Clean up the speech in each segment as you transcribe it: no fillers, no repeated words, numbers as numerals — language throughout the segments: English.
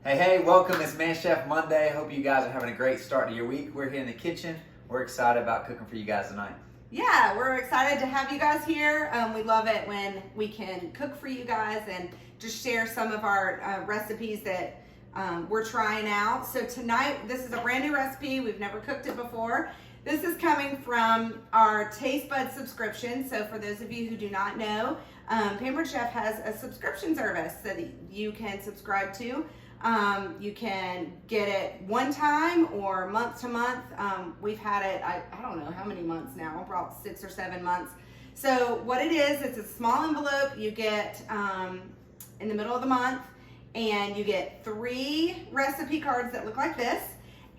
Hey, welcome. It's Man Chef Monday. Hope you guys are having a great start to your week. We're here in the kitchen. We're excited about cooking for you guys tonight. Yeah, we're excited to have you guys here. We love it when we can cook for you guys and just share some of our recipes that we're trying out. So tonight, this is a brand new recipe. We've never cooked it before. This is coming from our Taste Bud subscription. So for those of you who do not know, Pampered Chef has a subscription service that you can subscribe to. You can get it one time or month to month. We've had it, I don't know how many months now, probably 6 or 7 months. So what it is, it's a small envelope you get in the middle of the month, and you get 3 recipe cards that look like this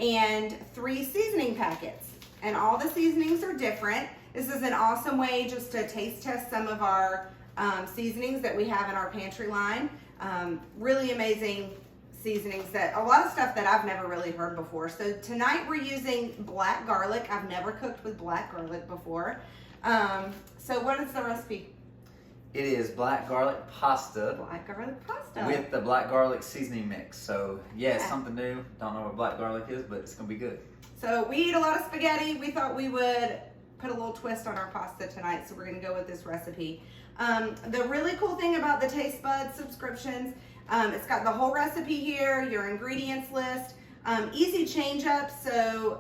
and 3 seasoning packets. And all the seasonings are different. This is an awesome way just to taste test some of our seasonings that we have in our pantry line. Really amazing seasonings, that a lot of stuff that I've never really heard before. So tonight we're using black garlic. I've never cooked with black garlic before. So what is the recipe? It is black garlic pasta. Black garlic pasta. With the black garlic seasoning mix. So yeah, it's something new. Don't know what black garlic is, but it's gonna be good. So we eat a lot of spaghetti. We thought we would put a little twist on our pasta tonight, so we're gonna go with this recipe. The really cool thing about the Taste Bud subscriptions, it's got the whole recipe here, your ingredients list, easy change up. So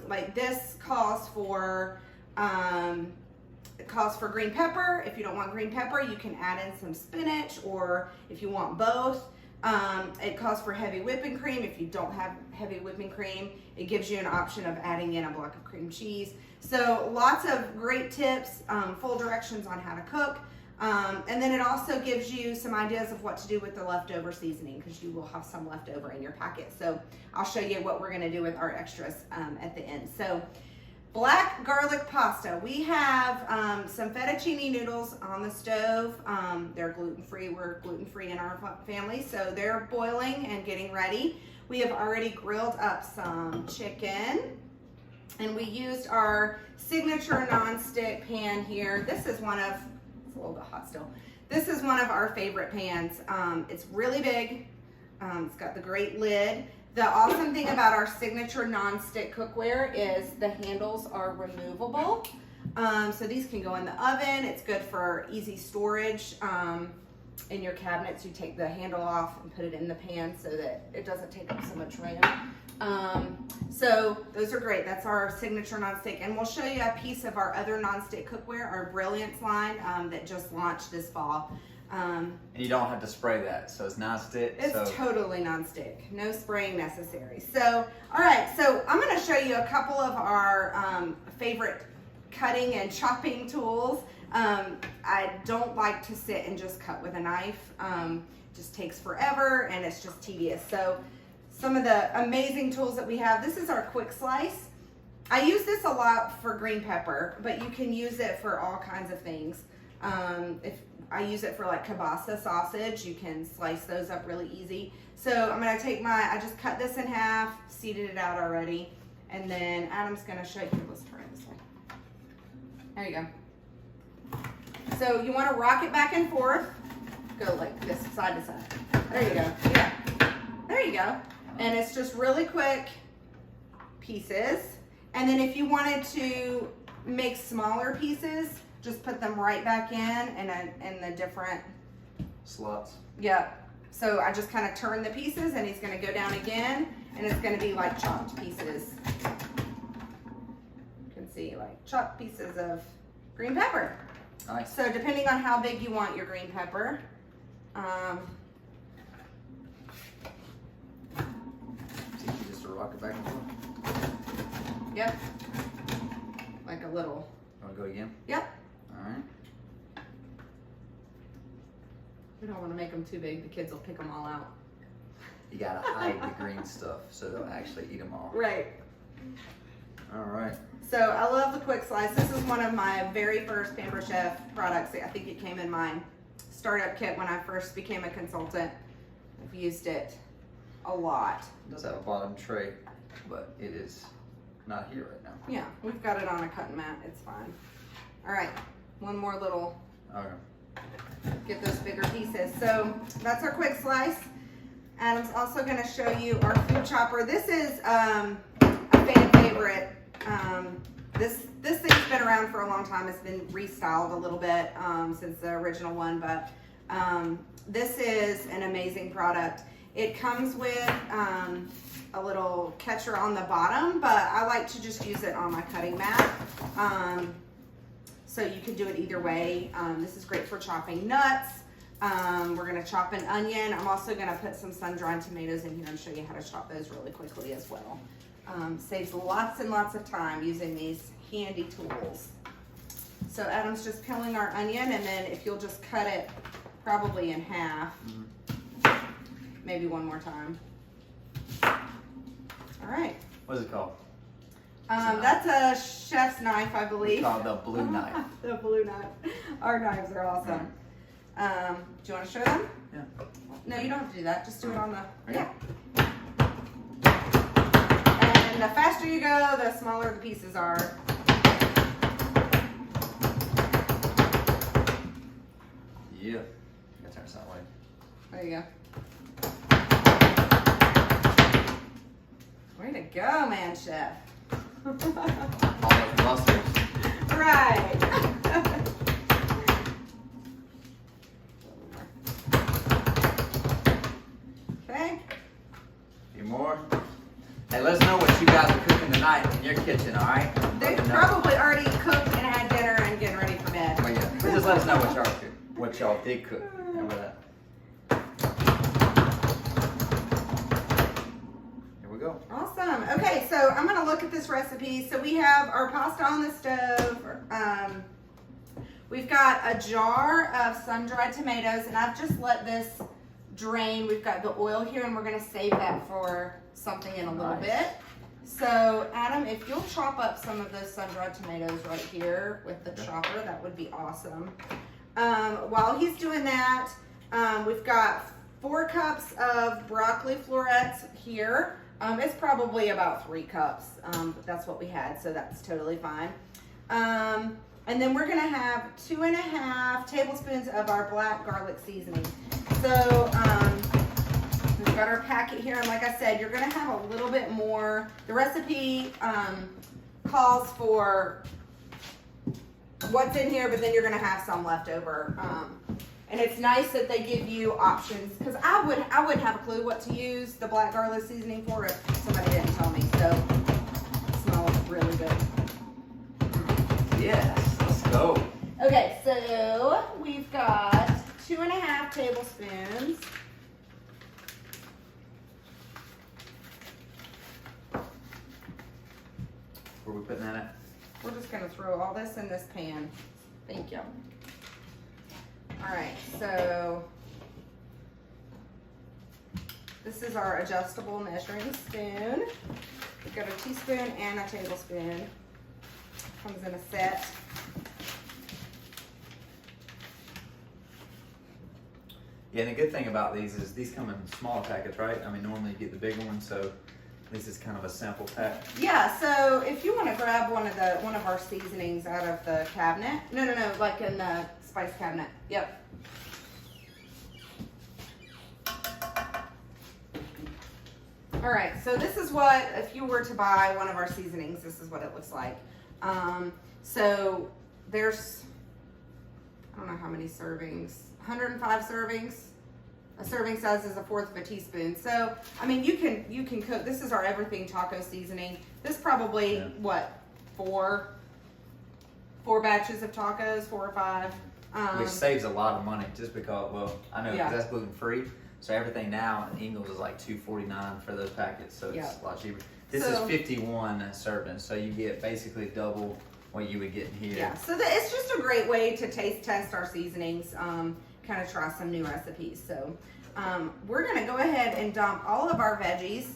like this calls for green pepper. If you don't want green pepper, you can add in some spinach, or if you want both. It calls for heavy whipping cream. If you don't have heavy whipping cream, it gives you an option of adding in a block of cream cheese. So lots of great tips, full directions on how to cook. And then it also gives you some ideas of what to do with the leftover seasoning, because you will have some leftover in your packet. So I'll show you what we're gonna do with our extras at the end. So black garlic pasta. We have some fettuccine noodles on the stove. They're gluten-free. We're gluten-free in our family, so they're boiling and getting ready. We have already grilled up some chicken, and we used our signature non-stick pan here. This is one of, it's a little bit hot still. This is one of our favorite pans. It's really big. It's got the great lid. The awesome thing about our signature non-stick cookware is the handles are removable. So these can go in the oven. It's good for easy storage in your cabinets. You take the handle off and put it in the pan so that it doesn't take up so much room. So those are great. That's our signature non-stick. And we'll show you a piece of our other non-stick cookware, our Brilliance line that just launched this fall. And you don't have to spray that, so it's non-stick. It's totally non-stick, no spraying necessary. So, all right, so I'm gonna show you a couple of our favorite cutting and chopping tools. I don't like to sit and just cut with a knife. It just takes forever and it's just tedious. So some of the amazing tools that we have, this is our quick slice. I use this a lot for green pepper, but you can use it for all kinds of things. If I use it for like kielbasa sausage, you can slice those up really easy. So I'm gonna take I just cut this in half, seeded it out already, and then Adam's gonna show you, let's turn it this way. There you go. So you wanna rock it back and forth, go like this side to side. There you go, yeah. There you go. And it's just really quick pieces. And then if you wanted to make smaller pieces, just put them right back in the different slots. Yeah. So I just kind of turn the pieces, and he's going to go down again, and it's going to be like chopped pieces. You can see like chopped pieces of green pepper. Nice. So depending on how big you want your green pepper, Just to rock it back and forth. yep, like a little. Want to go again? Yep. All right. We don't want to make them too big. The kids will pick them all out. You gotta hide the green stuff so they'll actually eat them all. Right. All right. So I love the quick slice. This is one of my very first Pampered Chef products. I think it came in my startup kit when I first became a consultant. I've used it a lot. It does have a bottom tray, but it is not here right now. Yeah, we've got it on a cutting mat. It's fine. All right, one more little, Okay. get those bigger pieces. So that's our quick slice. Adam's also going to show you our food chopper. This is a fan favorite. This thing's been around for a long time. It's been restyled a little bit since the original one, but this is an amazing product. It comes with a little catcher on the bottom, but I like to just use it on my cutting mat. So you can do it either way. This is great for chopping nuts. We're gonna chop an onion. I'm also gonna put some sun-dried tomatoes in here and show you how to chop those really quickly as well. Saves lots and lots of time using these handy tools. So Adam's just peeling our onion, and then if you'll just cut it probably in half, maybe one more time. All right. What is it called? That's a chef's knife, I believe. It's called the blue knife. The blue knife. Our knives are awesome. Do you want to show them? Yeah. No, you don't have to do that. Just do it on the. Okay. Yeah. And the faster you go, the smaller the pieces are. Yeah. I gotta turn this that way. There you go. Way to go, man, chef. All those muscles. Right. Okay. A few more. Hey, let us know what you guys are cooking tonight in your kitchen, all right? They've Let us know. probably already cooked and had dinner and getting ready for bed. Well, yeah. But just let us know what y'all did cook. Remember that. Here we go. Awesome. Okay, so I'm gonna look at this recipe. So we have our pasta on the stove. We've got a jar of sun-dried tomatoes, and I've just let this drain. We've got the oil here, and we're gonna save that for something in a little Nice. bit. So Adam, if you'll chop up some of those sun-dried tomatoes right here with the chopper, that would be awesome. While he's doing that, we've got 4 cups of broccoli florets here. It's probably about 3 cups, but that's what we had, so that's totally fine. And then we're gonna have 2.5 tablespoons of our black garlic seasoning. So we've got our packet here, and like I said, you're gonna have a little bit more. The recipe calls for what's in here, but then you're gonna have some left over. And it's nice that they give you options, because I wouldn't have a clue what to use the black garlic seasoning for if somebody didn't tell me. So it smells really good. Yes, let's go. Okay, so we've got 2.5 tablespoons. Where are we putting that at? We're just gonna throw all this in this pan. Thank you. All right, so this is our adjustable measuring spoon. We've got a teaspoon and a tablespoon. Comes in a set. Yeah, and the good thing about these is these come in smaller packets, right? I mean, normally you get the big one, so this is kind of a sample pack. Yeah, so if you want to grab one of our seasonings out of the cabinet. No, like in the spice cabinet. Yep. All right, so this is what, if you were to buy one of our seasonings, this is what it looks like. So there's, I don't know how many servings, 105 servings. A serving size is 1/4 of a teaspoon. So, I mean, you can cook. This is our everything taco seasoning. This probably, what, four batches of tacos, 4 or 5. Which saves a lot of money just because, well, I know Yeah. because that's gluten free. So everything now in Ingles is like $2.49 for those packets. So it's Yeah. a lot cheaper. This So- is 51 servings. So you get basically double what you would get in here. Yeah, so it's just a great way to taste test our seasonings, kind of try some new recipes. So we're gonna go ahead and dump all of our veggies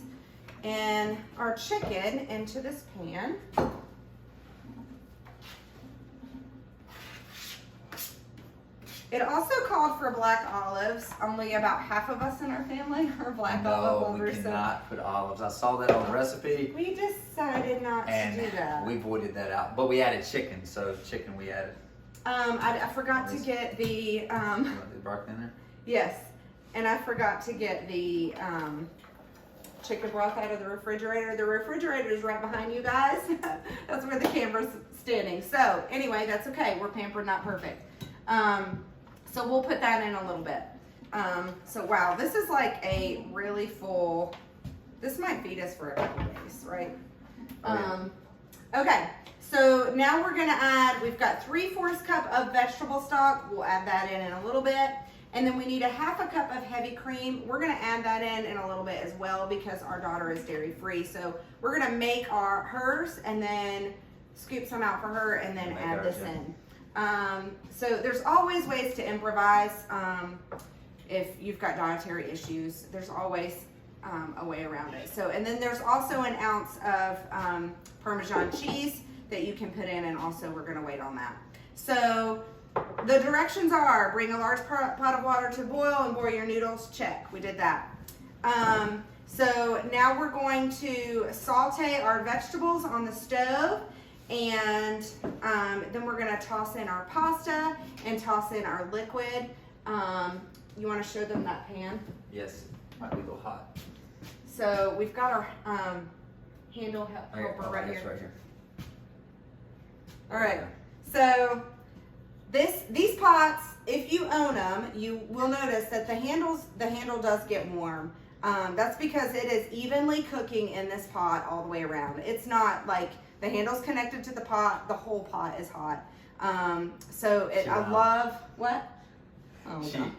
and our chicken into this pan. It also called for black olives. Only about half of us in our family are black olive No, we lovers. So cannot put olives. I saw that on the recipe we decided not to do and that. we voided that out. But we added chicken, so chicken we added. I forgot to get the You want the broccoli in there? yes. And I forgot to get the chicken broth out of the refrigerator. The refrigerator is right behind you guys. That's where the camera's standing. So anyway, that's okay. We're pampered, not perfect. So we'll put that in a little bit. So wow, this is like a really full, this might feed us for a couple days, right? Okay, so now we're gonna add, we've got 3/4 cup of vegetable stock. We'll add that in a little bit. And then we need a 1/2 cup of heavy cream. We're gonna add that in a little bit as well because our daughter is dairy free. So we're gonna make hers and then scoop some out for her and then add this in. So there's always ways to improvise. If you've got dietary issues, there's always a way around it. So, and then there's also an ounce of Parmesan cheese that you can put in, and also we're gonna wait on that. So the directions are: bring a large pot of water to boil and boil your noodles. Check, we did that. So now we're going to saute our vegetables on the stove, and then we're gonna toss in our pasta and toss in our liquid. You wanna show them that pan? Yes, might be a little hot. So we've got our handle helper right here. Right here. All right, so these pots, if you own them, you will notice that the handle does get warm. That's because it is evenly cooking in this pot all the way around. It's not like the handle's connected to the pot, the whole pot is hot. I love, what? Oh, God.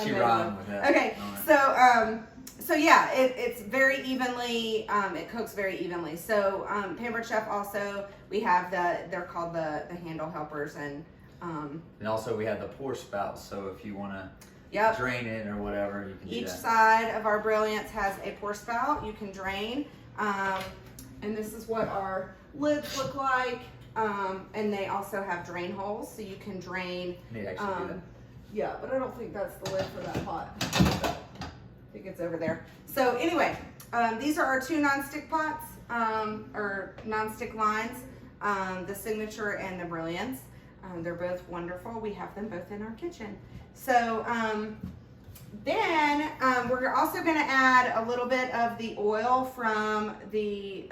She rhymed with that. Okay, right. So yeah, it's very evenly, it cooks very evenly. So Pampered Chef also, we have they're called the handle helpers, and also we have the pour spout, so if you want to yep. drain it or whatever, you can do Each that. side of our Brilliance has a pour spout you can drain, and this is what our lids look like, and they also have drain holes, so you can drain. You need to actually do that. Yeah, but I don't think that's the lid for that pot. I think it's over there. So anyway, these are our 2 nonstick pots, or nonstick lines, the Signature and the Brilliance. They're both wonderful. We have them both in our kitchen. So then we're also going to add a little bit of the oil from the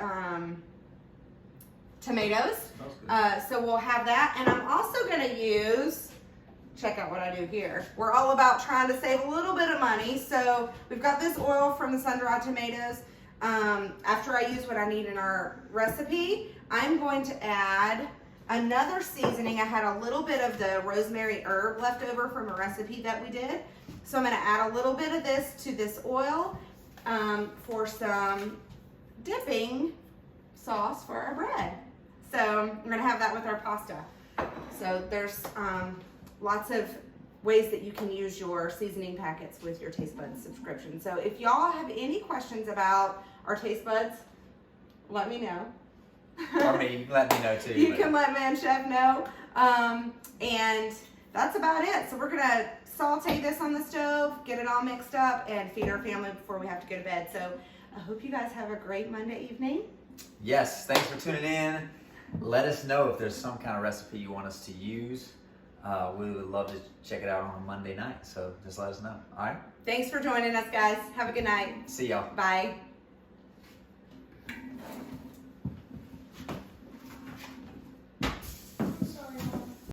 tomatoes. So we'll have that, and I'm also going to use, check out what I do here. We're all about trying to save a little bit of money. So we've got this oil from the sun-dried tomatoes. After I use what I need in our recipe, I'm going to add another seasoning. I had a little bit of the rosemary herb left over from a recipe that we did. So I'm going to add a little bit of this to this oil for some dipping sauce for our bread. So I'm going to have that with our pasta. So there's lots of ways that you can use your seasoning packets with your Taste Buds subscription. So if y'all have any questions about our Taste Buds, let me know. Or me, you can let me know too. You can let Man Chef know. And that's about it. So we're gonna saute this on the stove, get it all mixed up, and feed our family before we have to go to bed. So I hope you guys have a great Monday evening. Yes, thanks for tuning in. Let us know if there's some kind of recipe you want us to use. We would love to check it out on a Monday night, so just let us know. All right? Thanks for joining us, guys. Have a good night. See y'all. Bye.